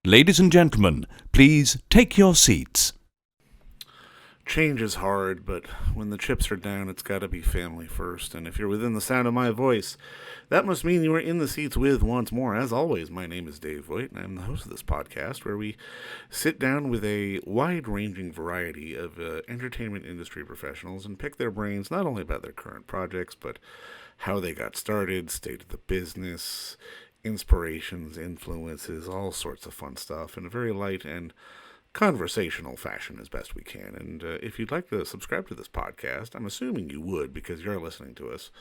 Ladies and gentlemen, please take your seats. Change is hard, but when the chips are down, it's got to be family first. And if you're within the sound of my voice, that must mean you are in the seats with once more. As always, my name is Dave Voigt, and I'm the host of this podcast where we sit down with a wide-ranging variety of entertainment industry professionals and pick their brains not only about their current projects, but how they got started, state of the business, inspirations, influences, all sorts of fun stuff in a very light and conversational fashion as best we can. And if you'd like to subscribe to this podcast, I'm assuming you would because you're listening to us,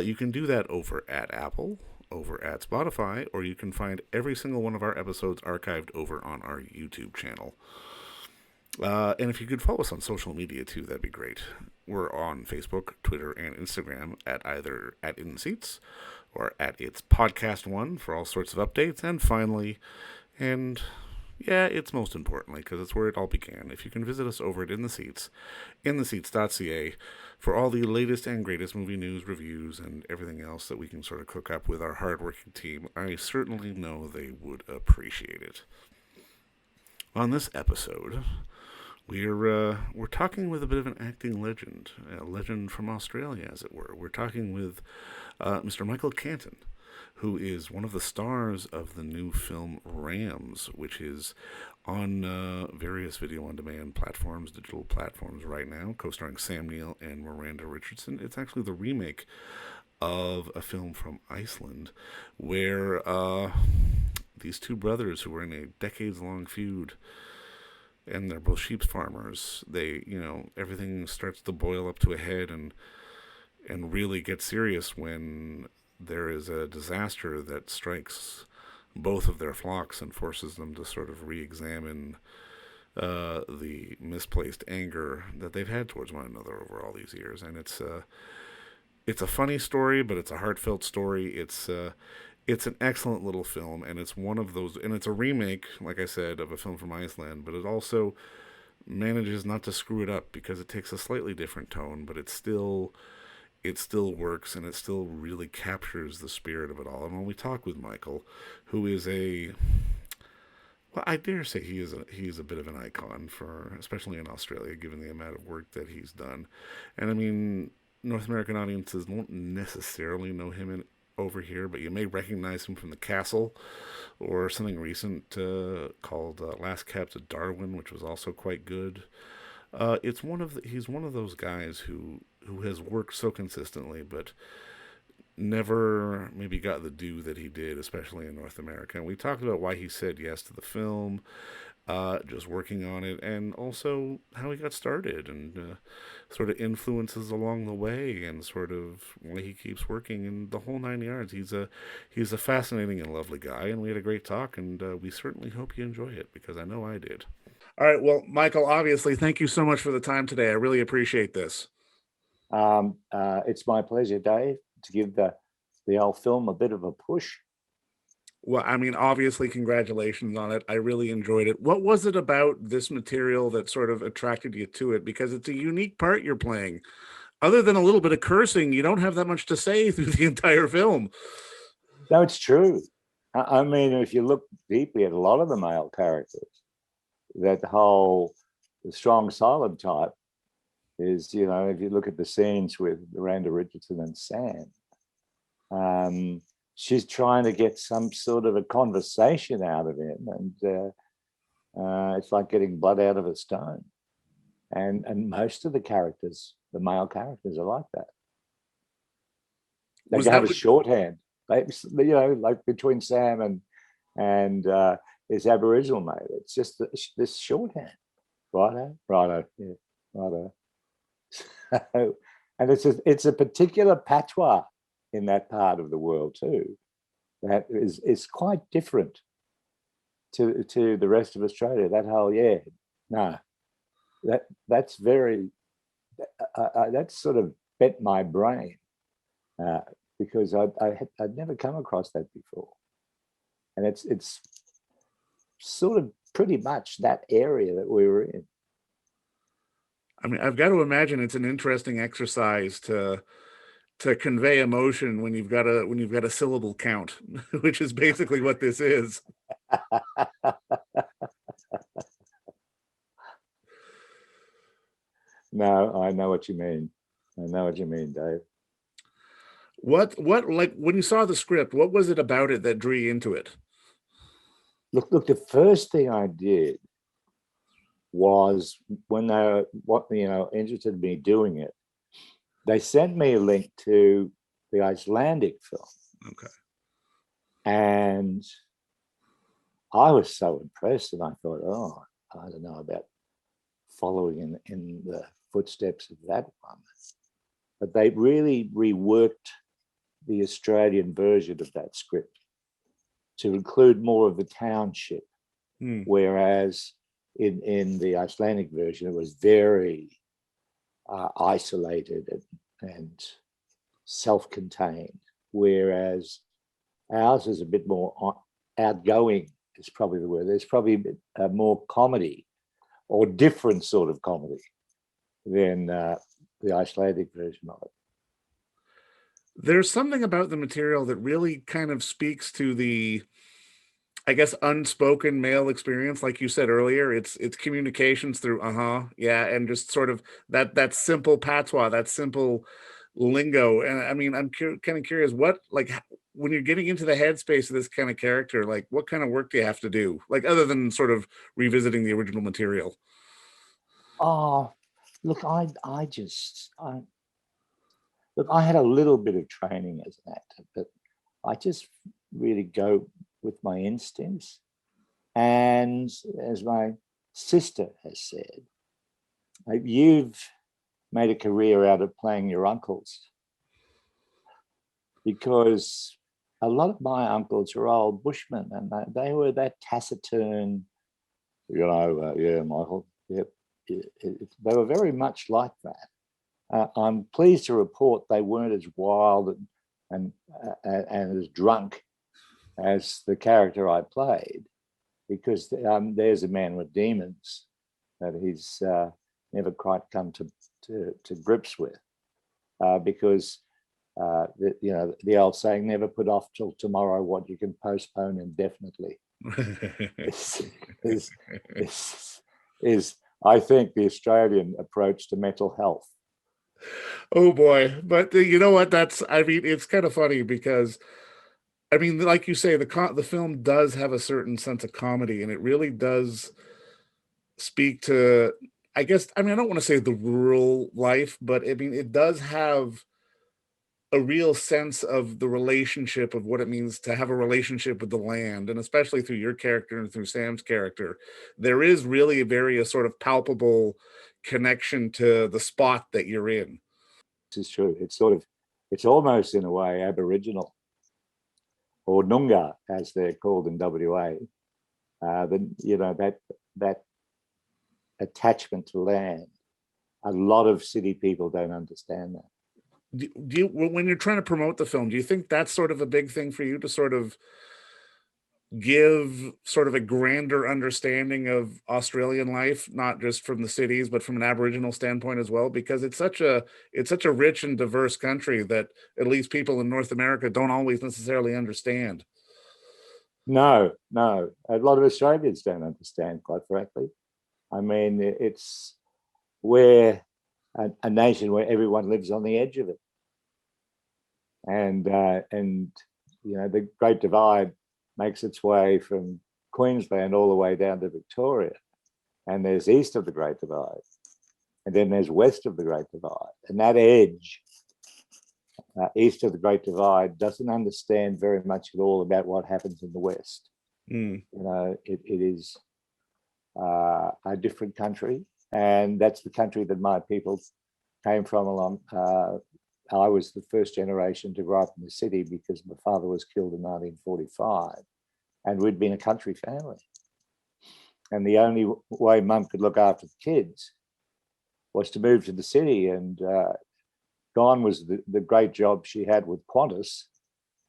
you can do that over at Apple, over at Spotify, or you can find every single one of our episodes archived over on our YouTube channel. And if you could follow us on social media too, that'd be great. We're on Facebook, Twitter, and Instagram at either at In Seats or at It's Podcast One for all sorts of updates. And finally, it's most importantly, because it's where it all began. If you can visit us over at intheseats.ca for all the latest and greatest movie news, reviews, and everything else that we can sort of cook up with our hardworking team, I certainly know they would appreciate it. On this episode, we're talking with a bit of an acting legend, a legend from Australia, as it were. We're talking with Mr. Michael Caton, who is one of the stars of the new film Rams, which is on various video-on-demand platforms, digital platforms right now, co-starring Sam Neill and Miranda Richardson. It's actually the remake of a film from Iceland where these two brothers who were in a decades-long feud, and they're both sheep farmers, everything starts to boil up to a head and really get serious when there is a disaster that strikes both of their flocks and forces them to sort of re-examine the misplaced anger that they've had towards one another over all these years. And it's a funny story, but it's a heartfelt story. It's an excellent little film, and it's one of those, and it's a remake, like I said, of a film from Iceland, but it also manages not to screw it up because it takes a slightly different tone, but it still works, and it still really captures the spirit of it all. And when we talk with Michael, who is I dare say he is a bit of an icon for, especially in Australia, given the amount of work that he's done. And I mean, North American audiences won't necessarily know him over here, but you may recognize him from The Castle, or something recent called Last Cab to Darwin, which was also quite good. He's one of those guys who has worked so consistently, but never maybe got the due that he did, especially in North America. And we talked about why he said yes to the film, just working on it, and also how he got started, and sort of influences along the way, and sort of why he keeps working, and the whole 9 yards. He's a fascinating and lovely guy, and we had a great talk, and we certainly hope you enjoy it, because I know I did. All right, well, Michael, obviously, thank you so much for the time today. I really appreciate this. It's my pleasure, Dave, to give the old film a bit of a push. Well, I mean, obviously, congratulations on it. I really enjoyed it. What was it about this material that sort of attracted you to it? Because it's a unique part you're playing. Other than a little bit of cursing, you don't have that much to say through the entire film. No, it's true. I mean, if you look deeply at a lot of the male characters, that the strong silent type is, if you look at the scenes with Miranda Richardson and Sam, she's trying to get some sort of a conversation out of him, and it's like getting blood out of a stone. And most of the characters, the male characters, are like that. They have a shorthand, like between Sam and his Aboriginal mate. It's just this shorthand, righto, yeah, righto. And it's a particular patois in that part of the world too, that is quite different to the rest of Australia. That whole that's very that's sort of bent my brain because I'd never come across that before, and it's sort of pretty much that area that we were in. I mean, I've got to imagine it's an interesting exercise to convey emotion when you've got a syllable count, which is basically what this is. know what you mean. I know what you mean, Dave. What like when you saw the script, what was it about it that drew you into it? Look. The first thing I did was when they were, interested in me doing it. They sent me a link to the Icelandic film, Okay. and I was so impressed, and I thought, oh, I don't know about following in the footsteps of that one. But they really reworked the Australian version of that script to include more of the township, whereas in the Icelandic version, it was very isolated and self-contained, whereas ours is a bit more outgoing, is probably the word. There's probably a bit more comedy or different sort of comedy than the Icelandic version of it. There's something about the material that really kind of speaks to the, I guess, unspoken male experience. Like you said earlier, it's communications through yeah, and just sort of that simple patois, that simple lingo. And I mean, I'm kind of curious, what, like, when you're getting into the headspace of this kind of character, like what kind of work do you have to do, like other than sort of revisiting the original material? Oh, look, I had a little bit of training as an actor, but I just really go with my instincts. And as my sister has said, you've made a career out of playing your uncles, because a lot of my uncles are old bushmen, and they were that taciturn, yeah, Michael, yep. They were very much like that. I'm pleased to report they weren't as wild and as drunk as the character I played, because there's a man with demons that he's never quite come to grips with, because the old saying, never put off till tomorrow what you can postpone indefinitely, is I think the Australian approach to mental health. Oh boy. But you know what? I mean, it's kind of funny because, I mean, like you say, the film does have a certain sense of comedy, and it really does speak to, I guess, I mean, I don't want to say the rural life, but I mean, it does have a real sense of the relationship of what it means to have a relationship with the land. And especially through your character and through Sam's character, there is really a sort of palpable connection to the spot that you're in. This is true. It's almost in a way Aboriginal, or Noongar, as they're called in WA. That attachment to land. A lot of city people don't understand that. Do you, when you're trying to promote the film, do you think that's sort of a big thing for you to sort of give sort of a grander understanding of Australian life, not just from the cities, but from an Aboriginal standpoint as well? Because it's such a rich and diverse country that at least people in North America don't always necessarily understand. No, a lot of Australians don't understand, quite frankly. I mean, it's where a nation where everyone lives on the edge of it, and the Great Divide makes its way from Queensland all the way down to Victoria, and there's east of the Great Divide, and then there's west of the Great Divide, and that edge east of the Great Divide doesn't understand very much at all about what happens in the west. Mm. It is a different country, and that's the country that my people came from. I was the first generation to grow up in the city because my father was killed in 1945, and we'd been a country family. And the only way Mum could look after the kids was to move to the city, and gone was the great job she had with Qantas.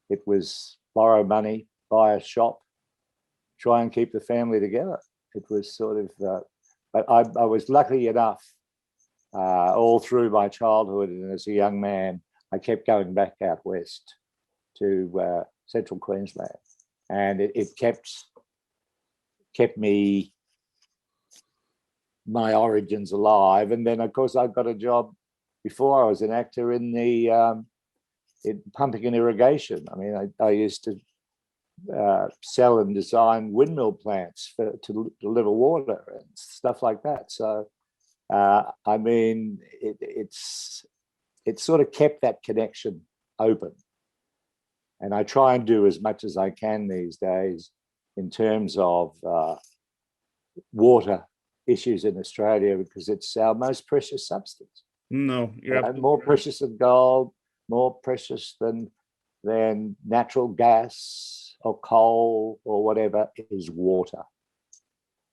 It was borrow money, buy a shop, try and keep the family together. It was sort of, but I was lucky enough all through my childhood, and as a young man, I kept going back out west to central Queensland, and it kept me my origins alive. And then, of course, I got a job before I was an actor in the in pumping and irrigation. I mean, I used to sell and design windmill plants to deliver water and stuff like that. So, I mean, it's sort of kept that connection open. And I try and do as much as I can these days in terms of water issues in Australia, because it's our most precious substance. No, you're More precious than gold, more precious than natural gas or coal or whatever is water.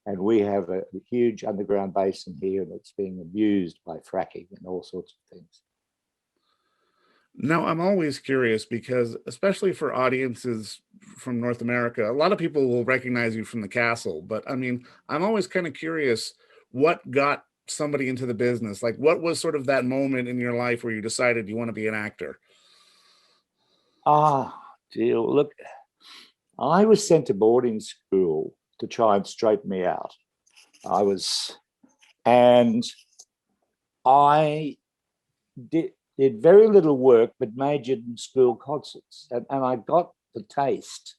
And we have a huge underground basin here that's being abused by fracking and all sorts of things. Now, I'm always curious because, especially for audiences from North America, a lot of people will recognize you from The Castle. But I mean, I'm always kind of curious what got somebody into the business. Like, what was sort of that moment in your life where you decided you want to be an actor? Dear, look, I was sent to boarding school to try and straighten me out. I did very little work, but majored in school concerts. And I got the taste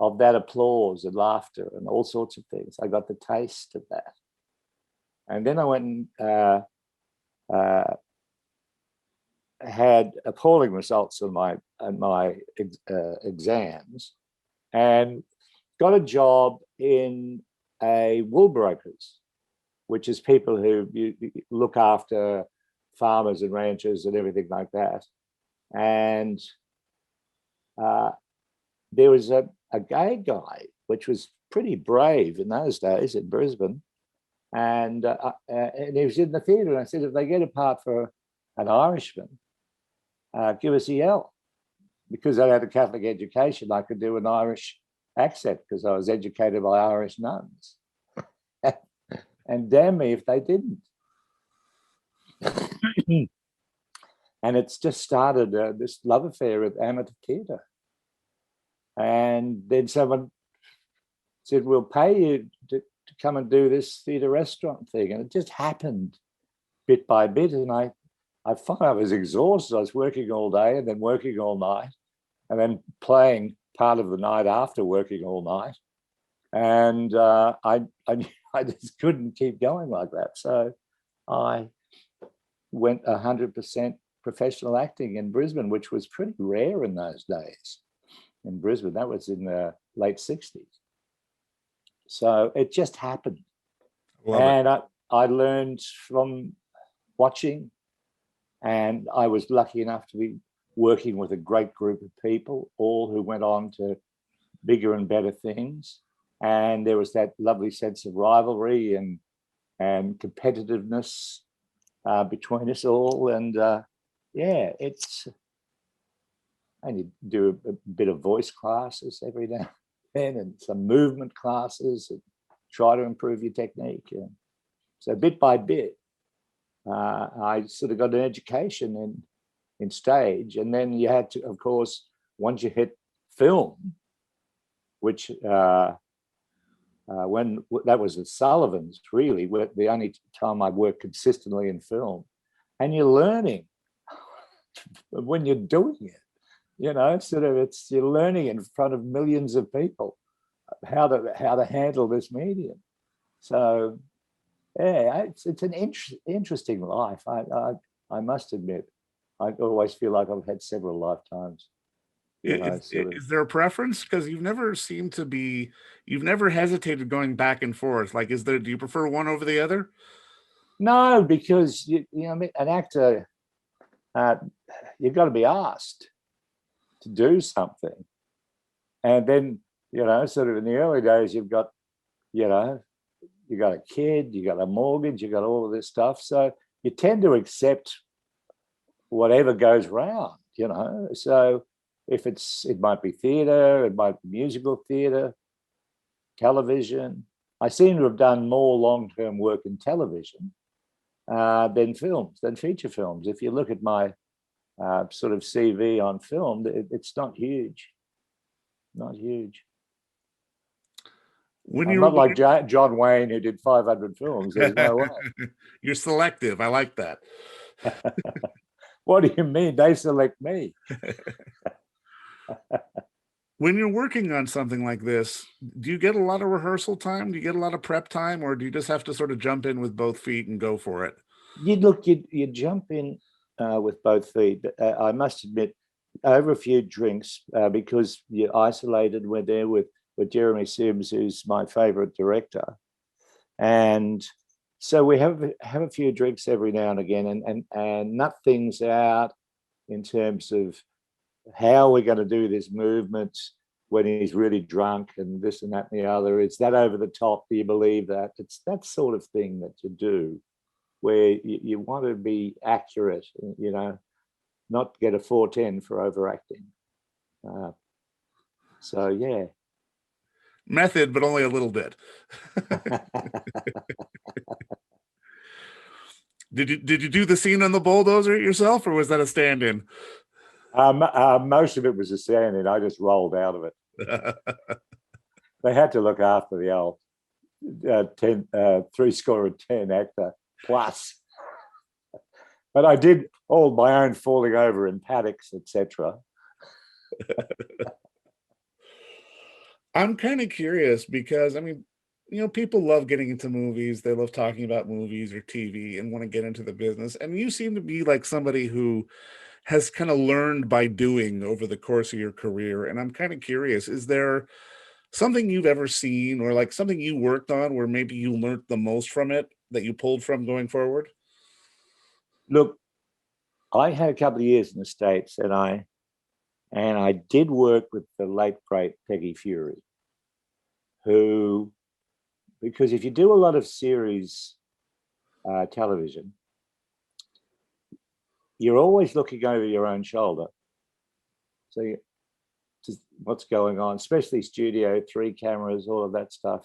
of that applause and laughter and all sorts of things. I got the taste of that. And then I went and had appalling results on my exams, and got a job in a wool brokers, which is people who you look after farmers and ranchers and everything like that. And there was a gay guy, which was pretty brave in those days in Brisbane. And he was in the theatre. And I said, if they get a part for an Irishman, give us a yell. Because I had a Catholic education, I could do an Irish accent because I was educated by Irish nuns. And damn me if they didn't. And it's just started this love affair with amateur theatre. And then someone said, we'll pay you to come and do this theatre restaurant thing. And it just happened bit by bit. And I found I was exhausted. I was working all day and then working all night and then playing part of the night after working all night. And I just couldn't keep going like that. So I went 100% professional acting in Brisbane, which was pretty rare in those days. In Brisbane, that was in the late 60s. So it just happened. I learned from watching, and I was lucky enough to be working with a great group of people, all who went on to bigger and better things. And there was that lovely sense of rivalry and competitiveness between us all. And I need to do a bit of voice classes every now and then, and some movement classes, and try to improve your technique. And so bit by bit, I sort of got an education in stage. And then you had to, of course, once you hit film, which when that was at Sullivan's, really, the only time I worked consistently in film. And you're learning when you're doing it, you're learning in front of millions of people how to handle this medium. So yeah, it's an interesting life. I must admit, I always feel like I've had several lifetimes. Is there a preference? Because you've never hesitated going back and forth. Like, do you prefer one over the other? No, because an actor, you've got to be asked to do something, and then sort of in the early days, you've got you got a kid, you got a mortgage, you got all of this stuff, so you tend to accept whatever goes round. So if it might be theatre, it might be musical theatre, television. I seem to have done more long-term work in television than feature films. If you look at my sort of CV on film, it's not huge. Not huge. When I'm you're not like John Wayne who did 500 films. There's no you're selective. I like that. way. What do you mean? They select me. When you're working on something like this, do you get a lot of rehearsal time? Do you get a lot of prep time, or do you just have to sort of jump in with both feet and go for it? You jump in with both feet. I must admit, over a few drinks, because you're isolated. We're there with Jeremy Sims, who's my favorite director, and so we have a few drinks every now and again, and nut things out in terms of how we're going to do this movement when he's really drunk and this and that and the other. Is that over the top? Do you believe that? It's that sort of thing that you do where you want to be accurate, not get a 410 for overacting. Uh, so, yeah. Method, but only a little bit. Did you do the scene on the bulldozer yourself, or was that a stand-in? Most of it was a stand-in. I just rolled out of it. They had to look after the old 3 score and 10 actor plus. But I did all my own falling over in paddocks, etc. I'm kind of curious because I mean, people love getting into movies. They love talking about movies or TV and want to get into the business. And you seem to be like somebody who has kind of learned by doing over the course of your career. And I'm kind of curious, is there something you've ever seen or like something you worked on where maybe you learned the most from it that you pulled from going forward? Look, I had a couple of years in the States, and I did work with the late great Peggy Fury, who, because if you do a lot of series television, you're always looking over your own shoulder. So just what's going on, especially studio, 3 cameras, all of that stuff,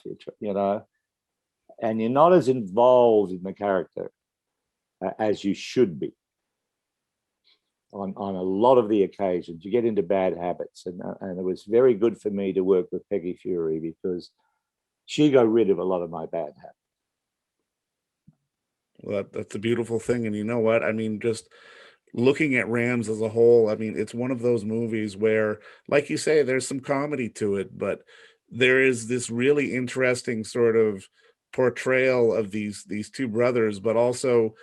and you're not as involved in the character as you should be. On a lot of the occasions, you get into bad habits, and it was very good for me to work with Peggy Fury because she got rid of a lot of my bad habits. Well, that's a beautiful thing. And you know what? I mean, just looking at Rams as a whole, I mean, it's one of those movies where, like you say, there's some comedy to it, but there is this really interesting sort of portrayal of these two brothers, but also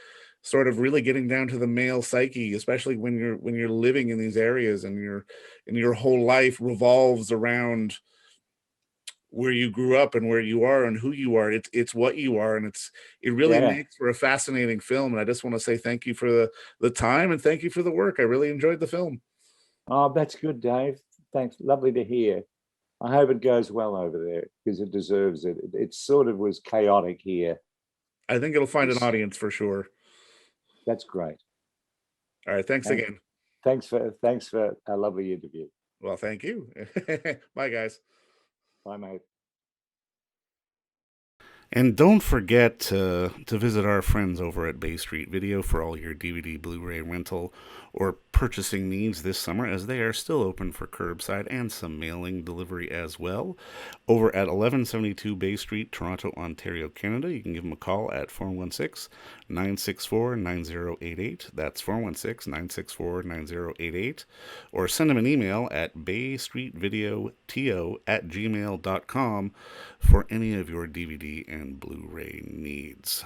sort of really getting down to the male psyche, especially when you're living in these areas and your whole life revolves around where you grew up and where you are and who you are. It's what you are, and it really Yeah. makes for a fascinating film. And I just want to say thank you for the time and thank you for the work. I really enjoyed the film. Oh, that's good, Dave. Thanks. Lovely to hear. I hope it goes well over there because it deserves it. It sort of was chaotic here. I think it'll find an It's, audience for sure. that's great. All right, thanks And again. thanks for a lovely interview. Well, thank you. Bye, guys. Bye, mate. And don't forget to visit our friends over at Bay Street Video for all your DVD, Blu-ray rental, or purchasing needs this summer, as they are still open for curbside and some mailing delivery as well. Over at 1172 Bay Street, Toronto, Ontario, Canada, you can give them a call at 416-964-9088. That's 416-964-9088. Or send them an email at baystreetvideoto@gmail.com for any of your DVD and Blu-ray needs.